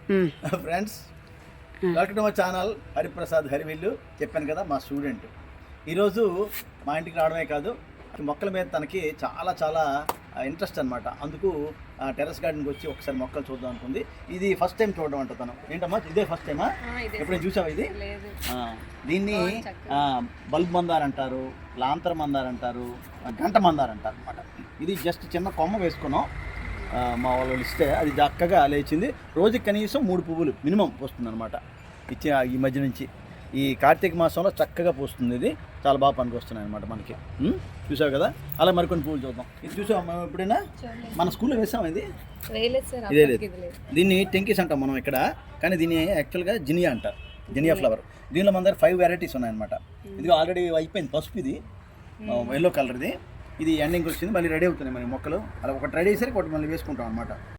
Friends, welcome to my channel Hariprasad హరివిల్లు. చెప్పాను కదా, మా స్టూడెంట్ ఈరోజు మా ఇంటికి రావడమే కాదు, మొక్కల మీద తనకి చాలా చాలా ఇంట్రెస్ట్ అనమాట. అందుకు టెర్రస్ గార్డెన్కి వచ్చి ఒకసారి మొక్కలు చూద్దాం అనుకుంది. ఇది ఫస్ట్ టైం చూడడం అంట తను. ఏంటమ్మా, ఇదే ఫస్ట్ టైమా? ఎప్పుడైనా చూసావా ఇది? దీన్ని బల్బ్ మందార్ అంటారు, లాంతర్ మందార్ అంటారు, గంట మందార్ అంటారు అనమాట. ఇది జస్ట్ చిన్న కొమ్మ వేసుకున్నాం, మా వాళ్ళు ఇస్తే అది చక్కగా లేచింది. రోజుకి కనీసం 3 పువ్వులు మినిమం పోస్తుంది అనమాట. ఇచ్చి ఈ మధ్య నుంచి ఈ కార్తీక మాసంలో చక్కగా పోస్తుంది. ఇది చాలా బాగా పనికొస్తున్నాయి అనమాట మనకి. చూసావు కదా, అలా మరికొన్ని పువ్వులు చూద్దాం. ఇది చూసాం మేము ఎప్పుడైనా మన స్కూల్లో వేసాం. ఇది ఇదే లేదు, దీన్ని టెంకీస్ అంటాం మనం ఇక్కడ, కానీ దీన్ని యాక్చువల్గా జినియా అంటారు, జినియా ఫ్లవర్. దీనిలో మన దగ్గర 5 వెరైటీస్ ఉన్నాయన్నమాట. ఇది ఆల్రెడీ అయిపోయింది పసుపు, ఇది ఎల్లో కలర్ది. ఇది ఎండింగ్ వచ్చింది, మళ్ళీ రెడీ అవుతున్నాయి మన మొక్కలు. అలా ఒకటి రెడీ అయ్యేసరికి ఒకటి మళ్ళీ వేసుకుంటాం అనమాట.